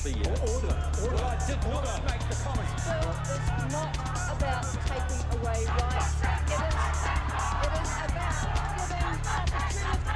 atmosphere. Order. Well, I did not make the comments. Bill is not about taking away rights. It is about giving opportunity.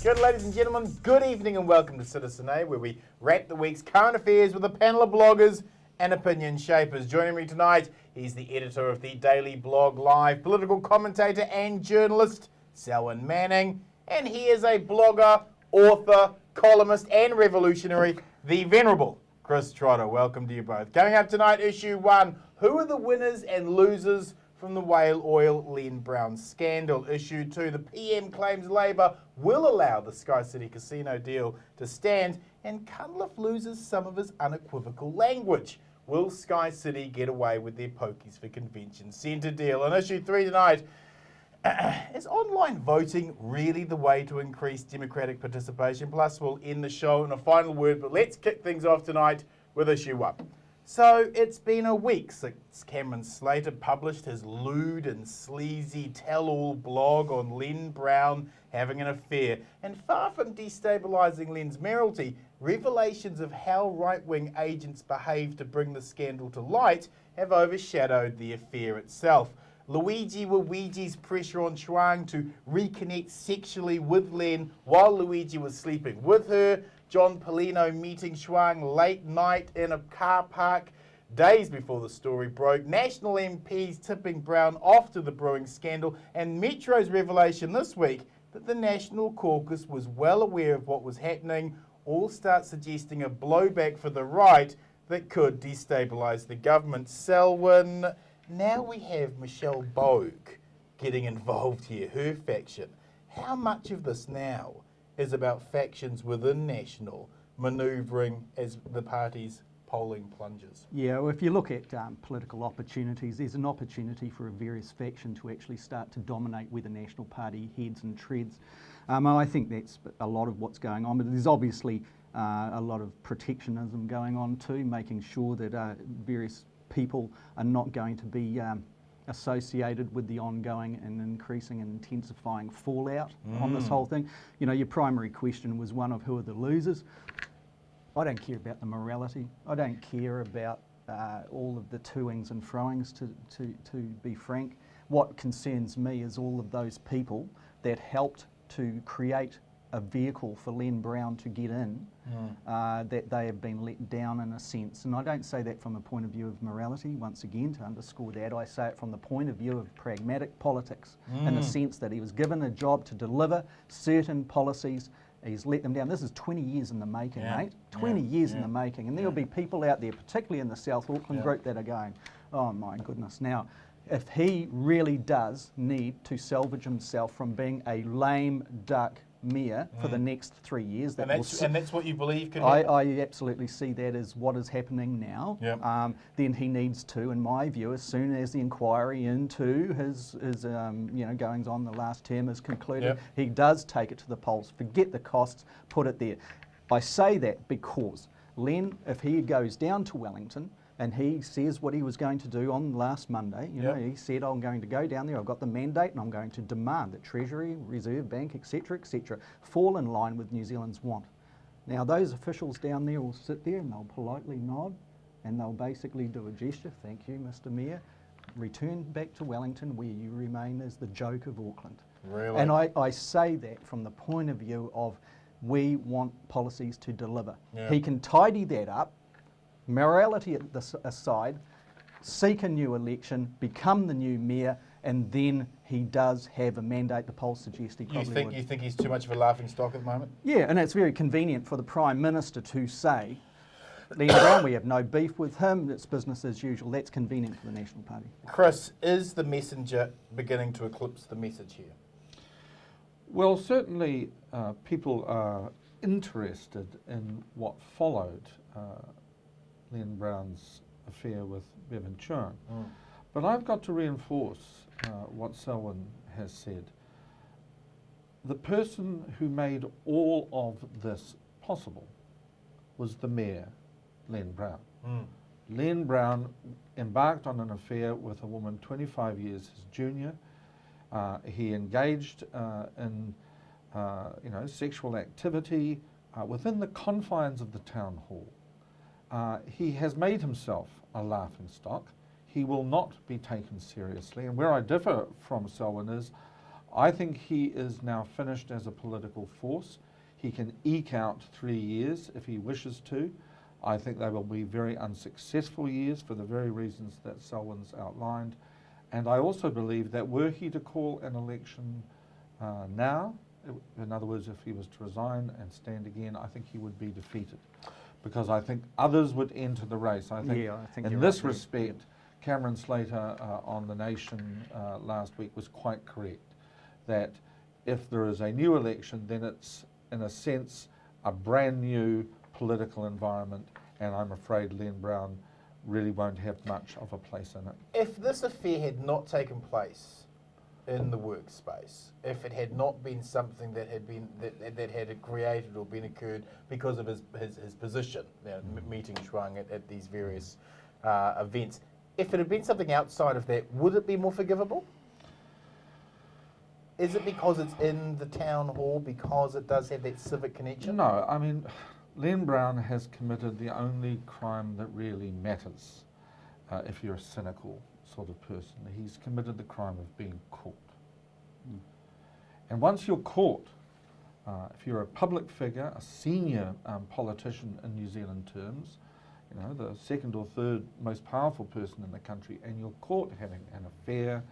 Good ladies and gentlemen, good evening and welcome to Citizen A, where we wrap the week's current affairs with a panel of bloggers and opinion shapers. Joining me tonight, he's the editor of the Daily Blog Live, political commentator and journalist, Selwyn Manning. And he is a blogger, author, columnist and revolutionary, the venerable Chris Trotter. Welcome to you both. Coming up tonight, issue 1, who are the winners and losers from the whale oil Len Brown scandal? Issue 2, the PM claims Labour will allow the Sky City casino deal to stand, and Cunliffe loses some of his unequivocal language. Will Sky City get away with their pokies for convention centre deal? And issue 3 tonight, is online voting really the way to increase democratic participation? Plus, we'll end the show in a final word, but let's kick things off tonight with issue 1. So, it's been a week since Cameron Slater published his lewd and sleazy tell-all blog on Len Brown having an affair. And far from destabilising Len's mayoralty, revelations of how right-wing agents behaved to bring the scandal to light have overshadowed the affair itself. Luigi Wawiji's pressure on Chuang to reconnect sexually with Len while Luigi was sleeping with her, John Polino meeting Chuang late night in a car park days before the story broke, national MPs tipping Brown off to the brewing scandal, and Metro's revelation this week that the National Caucus was well aware of what was happening, all start suggesting a blowback for the right that could destabilise the government. Selwyn, now we have Michelle Bogue getting involved here, her faction. How much of this now is about factions within National manoeuvring as the party's polling plunges? Yeah, well, if you look at political opportunities, there's an opportunity for a various faction to actually start to dominate where the National Party heads and treads. I think that's a lot of what's going on, but there's obviously a lot of protectionism going on too, making sure that various people are not going to be associated with the ongoing and increasing and intensifying fallout on this whole thing. You know, your primary question was one of who are the losers. I don't care about the morality. I don't care about all of the toings and froings, to be frank. What concerns me is all of those people that helped to create a vehicle for Len Brown to get in, that they have been let down in a sense. And I don't say that from a point of view of morality, once again, to underscore that. I say it from the point of view of pragmatic politics, in the sense that he was given a job to deliver certain policies. He's let them down. This is 20 years in the making, mate. 20 years in the making. And there'll be people out there, particularly in the South Auckland group, that are going, oh my goodness. Now, if he really does need to salvage himself from being a lame duck mayor for the next 3 years. And that's what you believe could happen? I absolutely see that as what is happening now. Then he needs to, in my view, as soon as the inquiry into his goings on the last term is concluded, he does take it to the polls, forget the costs, put it there. I say that because Len, if he goes down to Wellington, and he says what he was going to do on last Monday. You know, he said, I'm going to go down there, I've got the mandate, and I'm going to demand that Treasury, Reserve Bank, etc., fall in line with New Zealand's want. Now, those officials down there will sit there and they'll politely nod, and they'll basically do a gesture, thank you, Mr. Mayor, return back to Wellington where you remain as the joke of Auckland. Really? And I say that from the point of view of we want policies to deliver. He can tidy that up, morality aside, seek a new election, become the new mayor, and then he does have a mandate. The polls suggest he probably would. You think he's too much of a laughing stock at the moment? Yeah, and it's very convenient for the Prime Minister to say, Len Brown, we have no beef with him, it's business as usual. That's convenient for the National Party. Chris, is the messenger beginning to eclipse the message here? Well, certainly people are interested in what followed Len Brown's affair with Bevan Chuang. But I've got to reinforce what Selwyn has said. The person who made all of this possible was the mayor, Len Brown. Len Brown embarked on an affair with a woman 25 years his junior. He engaged in sexual activity within the confines of the town hall. He has made himself a laughingstock. He will not be taken seriously. And where I differ from Selwyn is, I think he is now finished as a political force. He can eke out 3 years if he wishes to. I think they will be very unsuccessful years for the very reasons that Selwyn's outlined. And I also believe that were he to call an election now, in other words, if he was to resign and stand again, I think he would be defeated. Because I think others would enter the race. I think in this respect, Cameron Slater on The Nation last week was quite correct, that if there is a new election, then it's, in a sense, a brand new political environment, and I'm afraid Len Brown really won't have much of a place in it. If this affair had not taken place in the workspace, if it had not been something that had been that had created or been occurred because of his position, meeting Shuang at these various events, if it had been something outside of that, would it be more forgivable? Is it because it's in the town hall, because it does have that civic connection? No, I mean, Len Brown has committed the only crime that really matters if you're a cynical sort of person. He's committed the crime of being caught. And once you're caught, if you're a public figure, a senior politician in New Zealand terms, the second or third most powerful person in the country, and you're caught having an affair,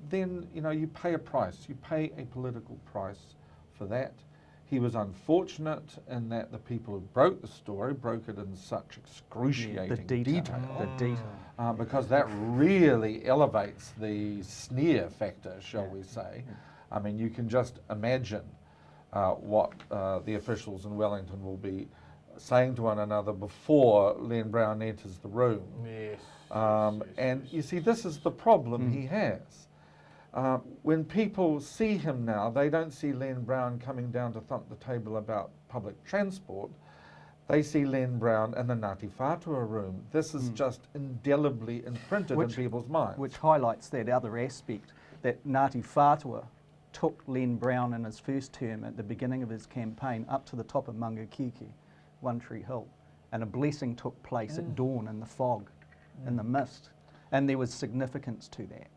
then you pay a price. You pay a political price for that. He was unfortunate in that the people who broke the story broke it in such excruciating detail. Because that really elevates the sneer factor, shall we say. I mean, you can just imagine what the officials in Wellington will be saying to one another before Len Brown enters the room. Yes. And you see, this is the problem he has. When people see him now, they don't see Len Brown coming down to thump the table about public transport. They see Len Brown in the Ngāti Whātua room. This is just indelibly imprinted in people's minds. Which highlights that other aspect, that Ngāti Whātua took Len Brown in his first term at the beginning of his campaign up to the top of Mangakiki, One Tree Hill, and a blessing took place at dawn in the fog, in the mist, and there was significance to that.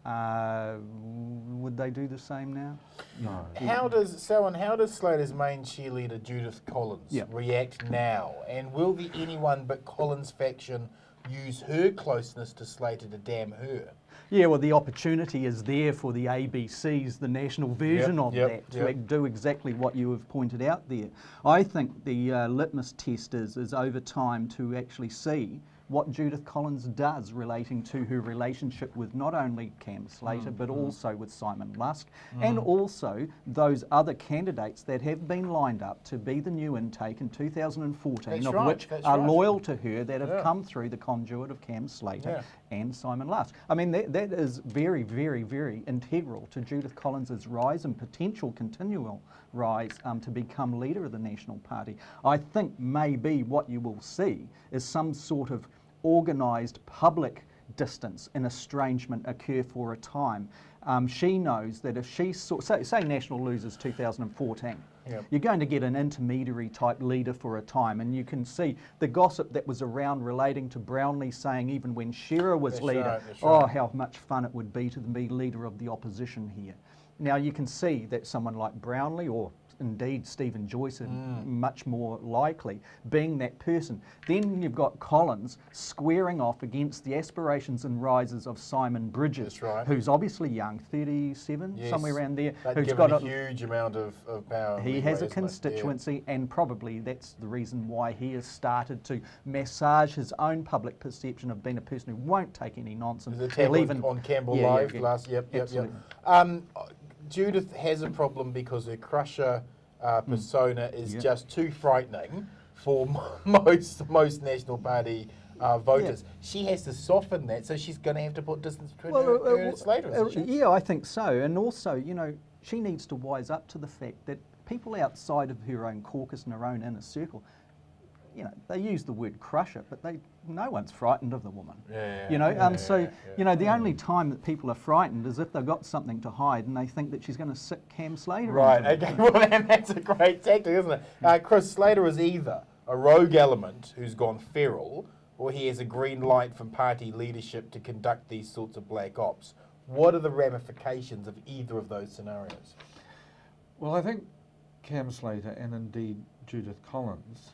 Would they do the same now? No. How does Slater's main cheerleader Judith Collins react now? And will the anyone but Collins faction use her closeness to Slater to damn her? Yeah, well, the opportunity is there for the ABCs, the national version of that, to do exactly what you have pointed out there. I think the litmus test is over time to actually see what Judith Collins does relating to her relationship with not only Cam Slater, but also with Simon Lusk, and also those other candidates that have been lined up to be the new intake in 2014, which are loyal to her, that have come through the conduit of Cam Slater and Simon Lusk. I mean, that is very, very, very integral to Judith Collins' rise and potential continual rise to become leader of the National Party. I think maybe what you will see is some sort of organised public distance and estrangement occur for a time. She knows that if she say National loses 2014, you're going to get an intermediary type leader for a time, and you can see the gossip that was around relating to Brownlee saying even when Shearer was leader, how much fun it would be to be leader of the opposition here. Now you can see that someone like Brownlee, or indeed Stephen Joyce, much more likely being that person. Then you've got Collins squaring off against the aspirations and rises of Simon Bridges, who's obviously young, 37, somewhere around there. Who's got a huge amount of power. He has a constituency, and probably that's the reason why he has started to massage his own public perception of being a person who won't take any nonsense. Even on Campbell Live last, Judith has a problem because her crusher persona is just too frightening for most National Party voters. She has to soften that, so she's going to have to put distance between her and Slater, isn't she? Yeah, I think so. And also, she needs to wise up to the fact that people outside of her own caucus and her own inner circle they use the word crush it, but no one's frightened of the woman. Yeah, You know, yeah, so yeah, you know the only time that people are frightened is if they've got something to hide and they think that she's going to sit Cam Slater. Right, onto okay, them. well then that's a great tactic, isn't it? Chris, Slater is either a rogue element who's gone feral, or he has a green light from party leadership to conduct these sorts of black ops. What are the ramifications of either of those scenarios? Well, I think Cam Slater and indeed Judith Collins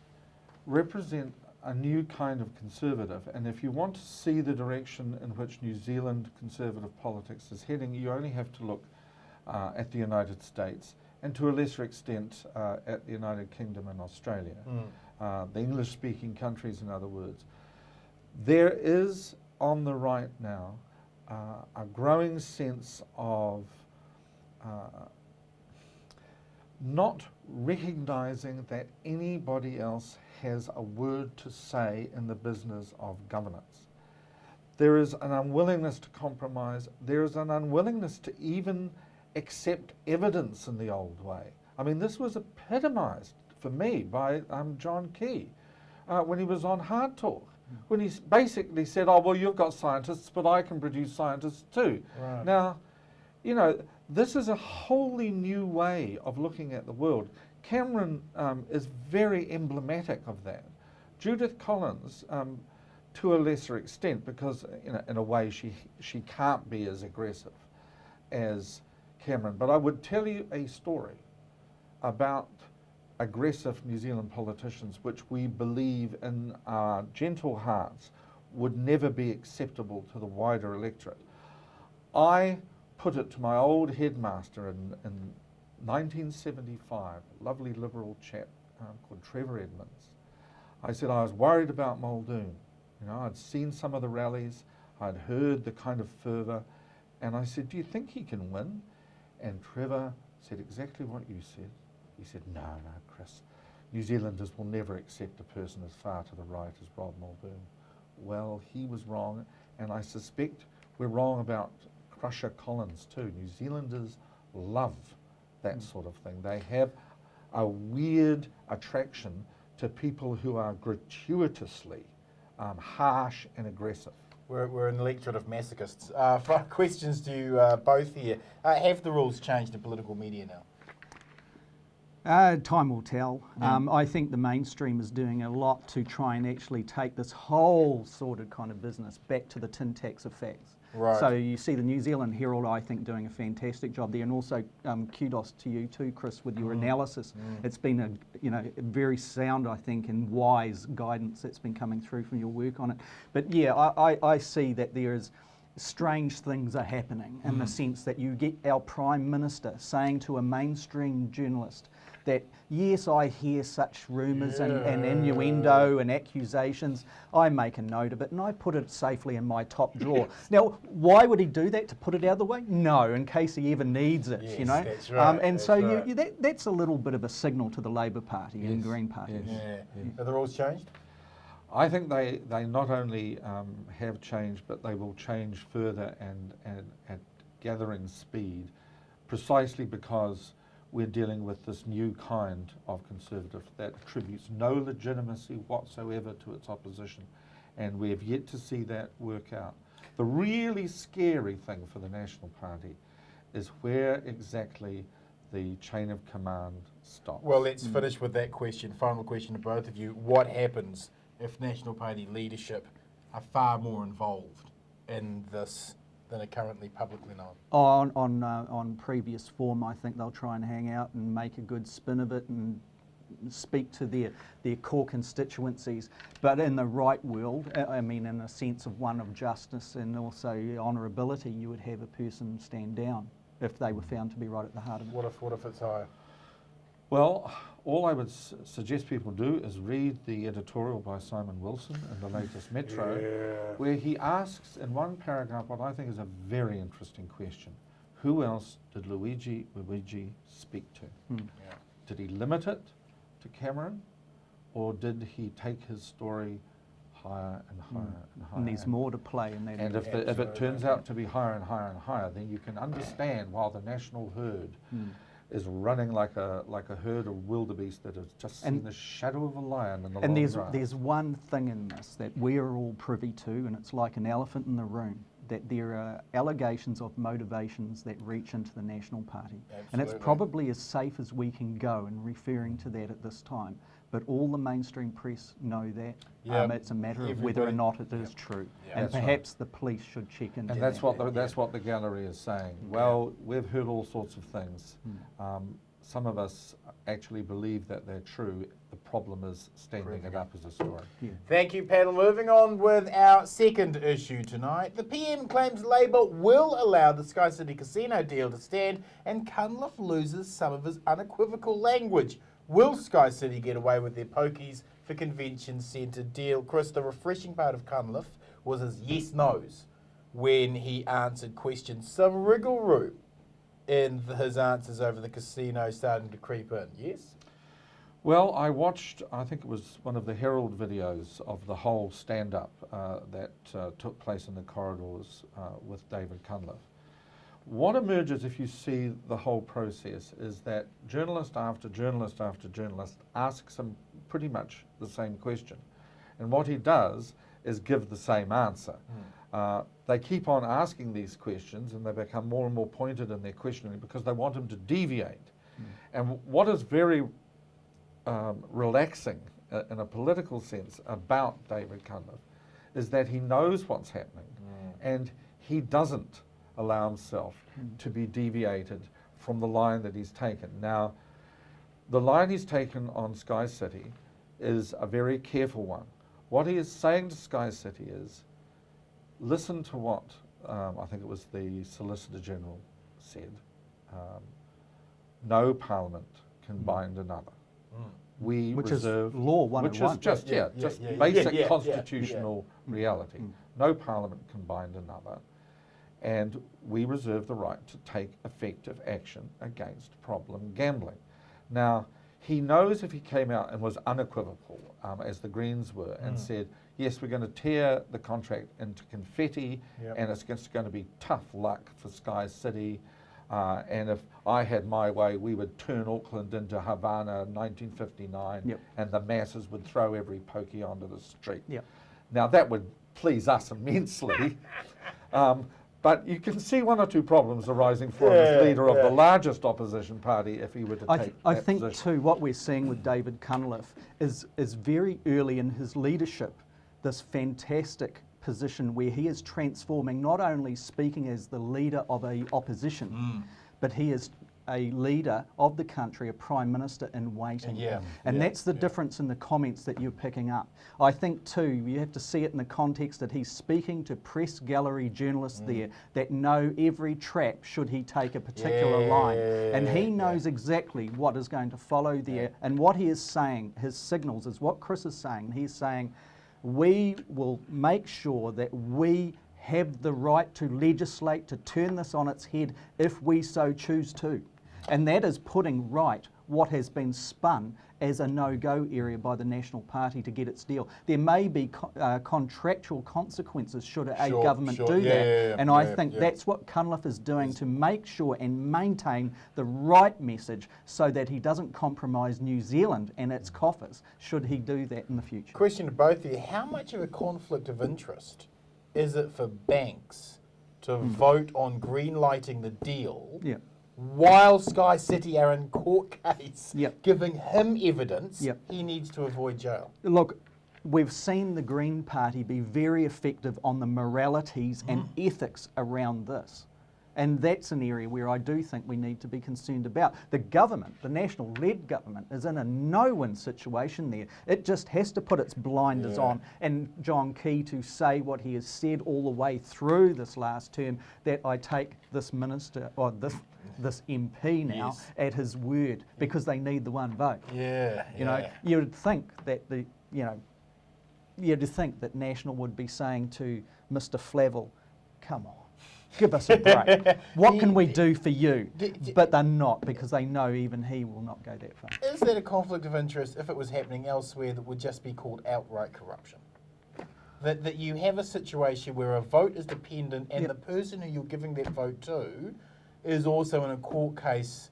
represent a new kind of conservative, and if you want to see the direction in which New Zealand conservative politics is heading, you only have to look at the United States and to a lesser extent at the United Kingdom and Australia, the English-speaking countries, in other words. There is on the right now a growing sense of not recognising that anybody else has a word to say in the business of governance. There is an unwillingness to compromise. There is an unwillingness to even accept evidence in the old way. I mean, this was epitomised for me by John Key when he was on Hard Talk, when he basically said, oh, well, you've got scientists, but I can produce scientists too. Right. Now, you know, this is a wholly new way of looking at the world. Cameron is very emblematic of that. Judith Collins, to a lesser extent, because in a way she can't be as aggressive as Cameron. But I would tell you a story about aggressive New Zealand politicians which we believe in our gentle hearts would never be acceptable to the wider electorate. I put it to my old headmaster in 1975, a lovely Liberal chap called Trevor Edmonds. I said I was worried about Muldoon. You know, I'd seen some of the rallies, I'd heard the kind of fervour, and I said, do you think he can win? And Trevor said exactly what you said. He said, no, Chris, New Zealanders will never accept a person as far to the right as Rob Muldoon. Well, he was wrong, and I suspect we're wrong about Crusher Collins too. New Zealanders love that sort of thing. They have a weird attraction to people who are gratuitously harsh and aggressive. We're an electorate of masochists. 5 questions to you both here. Have the rules changed in political media now? Time will tell. I think the mainstream is doing a lot to try and actually take this whole sordid kind of business back to the tin tacks of facts. Right. So you see the New Zealand Herald, I think, doing a fantastic job there, and also kudos to you too, Chris, with your analysis. It's been a very sound, I think, and wise guidance that's been coming through from your work on it. But yeah, I see that there is strange things are happening in the sense that you get our Prime Minister saying to a mainstream journalist that, yes, I hear such rumours and innuendo and accusations. I make a note of it and I put it safely in my top drawer. Now, why would he do that? To put it out of the way? No, in case he ever needs it, Yes, you know. that's right, And that's so right. that's a little bit of a signal to the Labour Party and Green Party. Yes. Yeah. Have the rules changed? I think they not only have changed, but they will change further and at gathering speed, precisely because we're dealing with this new kind of conservative that attributes no legitimacy whatsoever to its opposition, and we have yet to see that work out. The really scary thing for the National Party is where exactly the chain of command stops. Well, let's finish with that question. Final question to both of you. What happens if National Party leadership are far more involved in this than are currently publicly known? On previous form, I think they'll try and hang out and make a good spin of it and speak to their core constituencies. But in the right world, I mean, in a sense of one of justice and also honourability, you would have a person stand down if they were found to be right at the heart of it. What if it's higher? Well, all I would suggest people do is read the editorial by Simon Wilson in the latest Metro, where he asks in one paragraph what I think is a very interesting question. Who else did Luigi speak to? Did he limit it to Cameron, or did he take his story higher and higher and higher? And there's more to play in that. And if it turns out to be higher and higher and higher, then you can understand why the national herd is running like a herd of wildebeest that has just seen the shadow of a lion in the And long grass. there's one thing in this that we're all privy to, and it's like an elephant in the room, that there are allegations of motivations that reach into the National Party. And it's Absolutely. probably as safe as we can go in referring to that at this time. But all the mainstream press know that. Yeah. It's a matter of whether or Everybody- not it is true. Yeah. And That's right. perhaps the police should check into And that. that's what the gallery is saying. Well, we've heard all sorts of things. Some of us actually believe that they're true. The problem is standing it up as a story. Thank you, panel. Moving on with our second issue tonight. The PM claims Labour will allow the Sky City Casino deal to stand, and Cunliffe loses some of his unequivocal language. Will Sky City get away with their pokies for convention centre deal? Chris, the refreshing part of Cunliffe was his yes-nos when he answered questions. Some wriggle room in his answers over the casino starting to creep in, yes? Well, I watched, I think it was one of the Herald videos of the whole stand-up that took place in the corridors with David Cunliffe. What emerges if you see the whole process is that journalist after journalist after journalist asks him pretty much the same question. And what he does is give the same answer. They keep on asking these questions and they become more and more pointed in their questioning because they want him to deviate. And what is very relaxing in a political sense about David Cunliffe is that he knows what's happening and he doesn't allow himself to be deviated from the line that he's taken. Now, the line he's taken on Sky City is a very careful one. What he is saying to Sky City is, listen to what I think it was the Solicitor General said. No Parliament can bind another. We Which reserve is law 101. which is just basic constitutional reality. No Parliament can bind another, and we reserve the right to take effective action against problem gambling. Now, he knows if he came out and was unequivocal, as the Greens were, and said, yes, we're going to tear the contract into confetti, and it's just going to be tough luck for Sky City, and if I had my way, we would turn Auckland into Havana 1959, and the masses would throw every pokey onto the street. Now, that would please us immensely. But you can see one or two problems arising for him as leader of the largest opposition party if he were to take I that think position. too, what we're seeing with David Cunliffe is very early in his leadership, this fantastic position where he is transforming, not only speaking as the leader of a opposition, but he is a leader of the country, a Prime Minister in waiting. And that's the difference in the comments that you're picking up. I think too, you have to see it in the context that he's speaking to press gallery journalists there that know every trap should he take a particular line. And he knows exactly what is going to follow there. And what he is saying, his signals, is what Chris is saying. He's saying, we will make sure that we have the right to legislate, to turn this on its head if we so choose to. And that is putting right what has been spun as a no-go area by the National Party to get its deal. There may be contractual consequences should a government do that. And I think that's what Cunliffe is doing to make sure and maintain the right message so that he doesn't compromise New Zealand and its coffers should he do that in the future. Question to both of you. How much of a conflict of interest is it for banks to vote on green-lighting the deal while Sky City are in court case giving him evidence he needs to avoid jail? Look, we've seen the Green Party be very effective on the moralities and ethics around this. And that's an area where I do think we need to be concerned about. The government, the national-led government, is in a no-win situation there. It just has to put its blinders on. And John Key to say what he has said all the way through this last term, that I take this minister, or this MP now, at his word, because they need the one vote. You know, you'd think that you'd think that National would be saying to Mr. Flavel, come on, give us a break. What can we do for you? But they're not, because they know even he will not go that far. Is that a conflict of interest if it was happening elsewhere that would just be called outright corruption? That you have a situation where a vote is dependent and the person who you're giving that vote to is also in a court case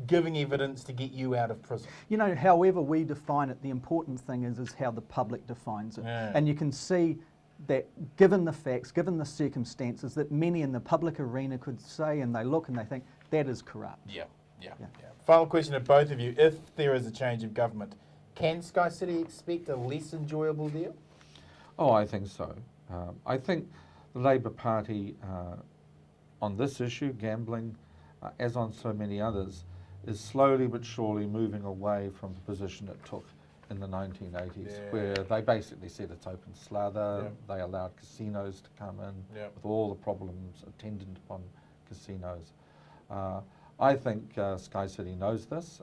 giving evidence to get you out of prison. You know, however we define it, the important thing is how the public defines it. Yeah. And you can see that given the facts, given the circumstances, that many in the public arena could say, and they look and they think, that is corrupt. Yeah. Final question to both of you. If there is a change of government, can Sky City expect a less enjoyable deal? Oh, I think so. I think the Labour Party, on this issue, gambling, as on so many others, is slowly but surely moving away from the position it took in the 1980s, where they basically said it's open slather. They allowed casinos to come in with all the problems attendant upon casinos. I think Sky City knows this,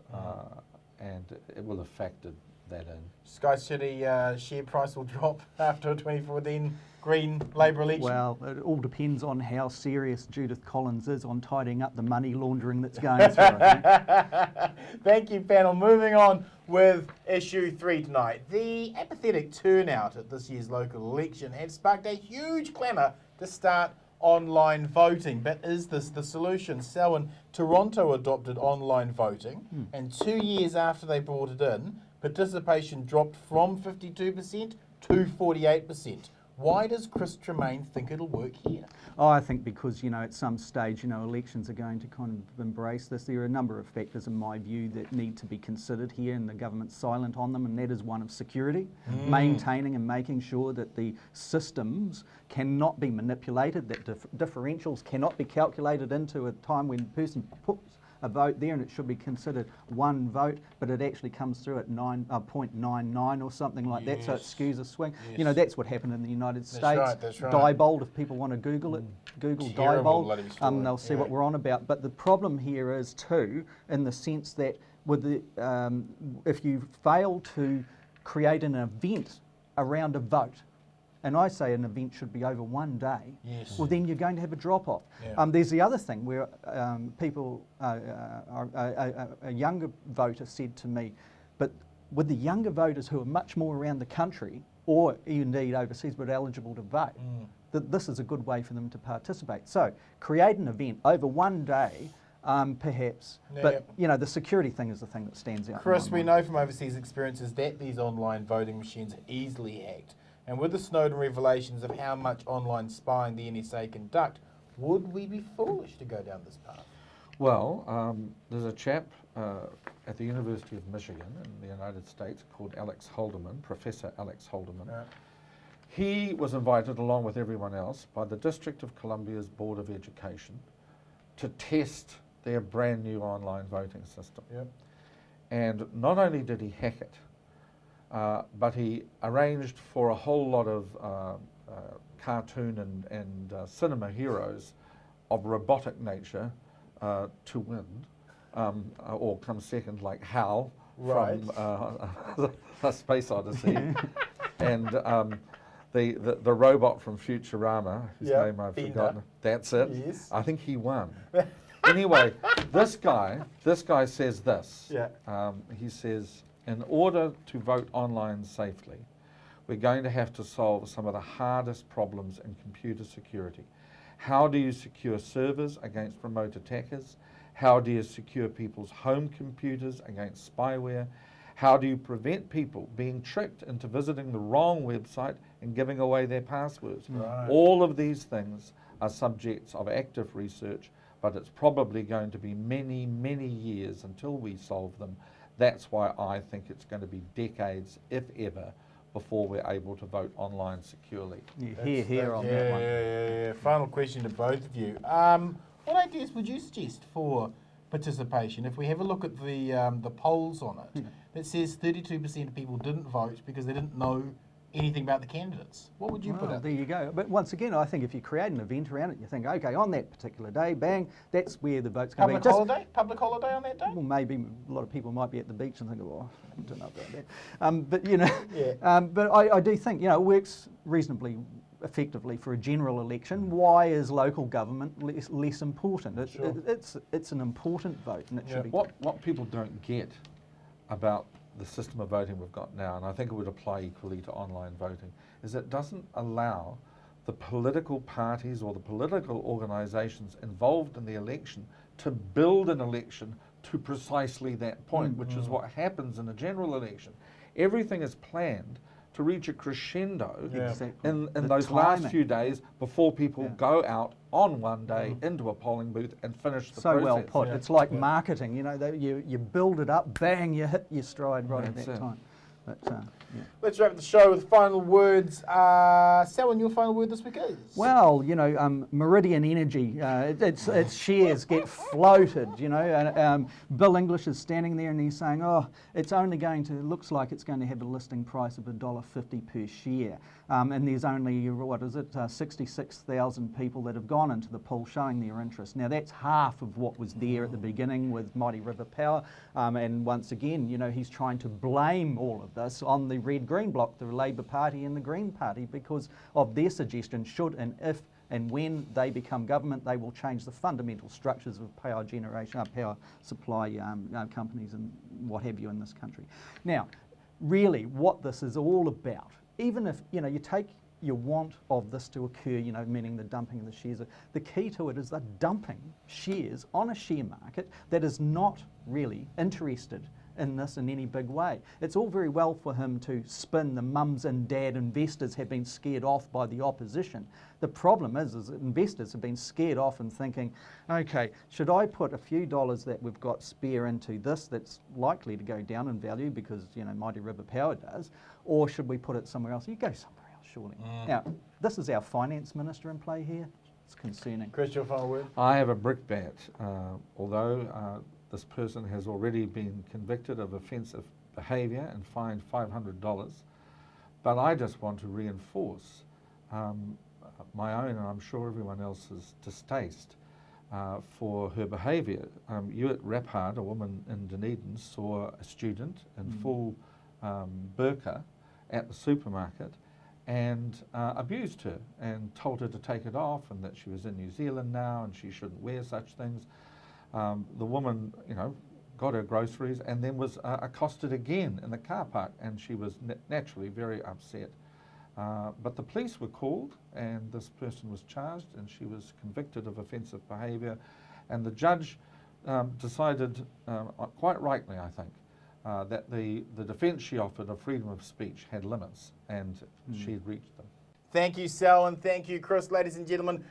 and it will have factored that in. Sky City share price will drop after a 2014 Green Labour election. Well, it all depends on how serious Judith Collins is on tidying up the money laundering that's going through, I think. Thank you, panel. Moving on with issue 3 tonight. The apathetic turnout at this year's local election has sparked a huge clamour to start online voting. But is this the solution? Selwyn, Toronto adopted online voting, and 2 years after they brought it in, participation dropped from 52% to 48%. Why does Chris Tremaine think it'll work here? Oh, I think because, you know, at some stage, you know, elections are going to kind of embrace this. There are a number of factors, in my view, that need to be considered here, and the government's silent on them, and that is one of security, maintaining and making sure that the systems cannot be manipulated, that differentials cannot be calculated into a time when a person puts a vote there and it should be considered one vote, but it actually comes through at 0.99 or something like that, so it skews a swing. You know, that's what happened in the United States. That's right. Diebold, if people want to Google it, Google Terrible Diebold, bloody story. they'll see what we're on about. But the problem here is too, in the sense that with the, if you fail to create an event around a vote, and I say an event should be over 1 day, well then you're going to have a drop-off. There's the other thing where people, a younger voter said to me, but with the younger voters who are much more around the country, or indeed overseas but eligible to vote, that this is a good way for them to participate. So create an event over 1 day, perhaps, but you know, the security thing is the thing that stands out. Chris, we know from overseas experiences that these online voting machines are easily hacked. And with the Snowden revelations of how much online spying the NSA conduct, would we be foolish to go down this path? Well, there's a chap at the University of Michigan in the United States called Alex Haldeman, Professor Alex Haldeman. He was invited, along with everyone else, by the District of Columbia's Board of Education to test their brand new online voting system. And not only did he hack it, but he arranged for a whole lot of cartoon and cinema heroes of robotic nature to win, or come second, like Hal from A Space Odyssey, and the robot from Futurama, whose name I've forgotten. That's it. I think he won. Anyway, this guy says this. He says, in order to vote online safely, we're going to have to solve some of the hardest problems in computer security. How do you secure servers against remote attackers? How do you secure people's home computers against spyware? How do you prevent people being tricked into visiting the wrong website and giving away their passwords? All of these things are subjects of active research, but it's probably going to be many, many years until we solve them. That's why I think it's going to be decades, if ever, before we're able to vote online securely. Here on that one. Final question to both of you. What ideas would you suggest for participation? If we have a look at the polls on it, it says 32% of people didn't vote because they didn't know anything about the candidates. What would you put up? There you go. But once again, I think if you create an event around it, you think, okay, on that particular day, bang, that's where the vote's going to be. Public holiday on that day? Well, maybe a lot of people might be at the beach and think, oh, I don't know about that. But, you know, but I do think, you know, it works reasonably effectively for a general election. Why is local government less important? It's an important vote, and it should be. What people don't get about the system of voting we've got now, and I think it would apply equally to online voting, is it doesn't allow the political parties or the political organisations involved in the election to build an election to precisely that point, which is what happens in a general election. Everything is planned to reach a crescendo Exactly. in The those last timing. few days before people go out on one day into a polling booth and finish the So process. well put. It's like marketing, you know, you build it up, bang, you hit your stride right at That's that it. time. But yeah. Let's wrap the show with final words. Selwyn, your final word this week is? Well, you know, Meridian Energy, its shares get floated, you know, and Bill English is standing there and he's saying, oh, it's only going to, looks like it's going to have a listing price of $1.50 per share. And there's only, 66,000 people that have gone into the pool showing their interest. Now, that's half of what was there at the beginning with Mighty River Power. And once again, you know, he's trying to blame all of this on the Red-Green bloc, the Labour Party and the Green Party, because of their suggestion, should and if and when they become government, they will change the fundamental structures of power generation, power supply companies and what have you in this country. Now, really what this is all about, even if, you know, you take your want of this to occur, you know, meaning the dumping of the shares, the key to it is they're dumping shares on a share market that is not really interested in this in any big way. It's all very well for him to spin the mums and dad investors have been scared off by the opposition. The problem is that investors have been scared off and thinking, okay, should I put a few dollars that we've got spare into this that's likely to go down in value because, you know, Mighty River Power does, or should we put it somewhere else? You go somewhere else, surely. Now, this is our finance minister in play here. It's concerning. Chris, your final word? I have a brickbat, although this person has already been convicted of offensive behaviour and fined $500. But I just want to reinforce my own, and I'm sure everyone else's, distaste for her behaviour. Hewitt Raphard, a woman in Dunedin, saw a student in full burqa at the supermarket and abused her and told her to take it off and that she was in New Zealand now and she shouldn't wear such things. The woman, you know, got her groceries and then was accosted again in the car park, and she was naturally very upset. But the police were called and this person was charged and she was convicted of offensive behaviour, and the judge decided, quite rightly I think, that the defence she offered of freedom of speech had limits and she had reached them. Thank you, Selwyn. Thank you, Chris. Ladies and gentlemen,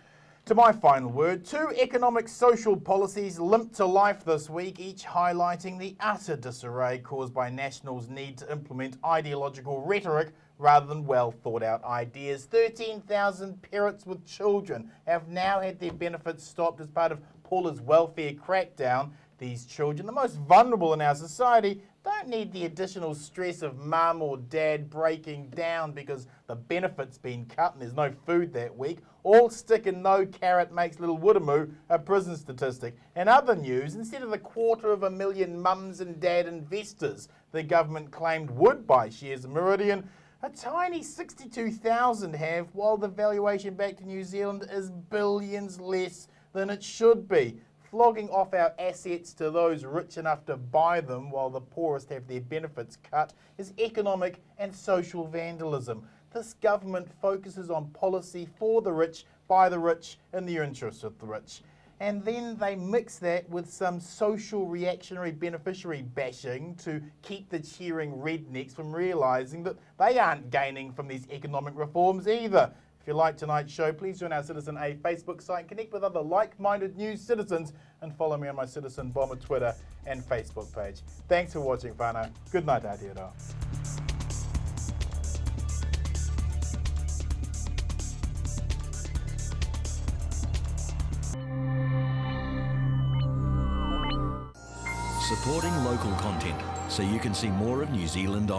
to my final word, two economic social policies limped to life this week, each highlighting the utter disarray caused by National's need to implement ideological rhetoric rather than well thought out ideas. 13,000 parents with children have now had their benefits stopped as part of Paula's welfare crackdown. These children, the most vulnerable in our society, don't need the additional stress of mum or dad breaking down because the benefit's been cut and there's no food that week. All stick and no carrot makes little Woodamoo a prison statistic. In other news, instead of the 250,000 mums and dad investors the government claimed would buy shares of Meridian, a tiny 62,000 have, while the valuation back to New Zealand is billions less than it should be. Flogging off our assets to those rich enough to buy them while the poorest have their benefits cut is economic and social vandalism. This government focuses on policy for the rich, by the rich, in the interests of the rich. And then they mix that with some social reactionary beneficiary bashing to keep the cheering rednecks from realising that they aren't gaining from these economic reforms either. If you like tonight's show, please join our Citizen A Facebook site and connect with other like-minded news citizens, and follow me on my Citizen Bomber Twitter and Facebook page. Thanks for watching, whānau. Good night, Aotearoa. Supporting local content so you can see more of New Zealand on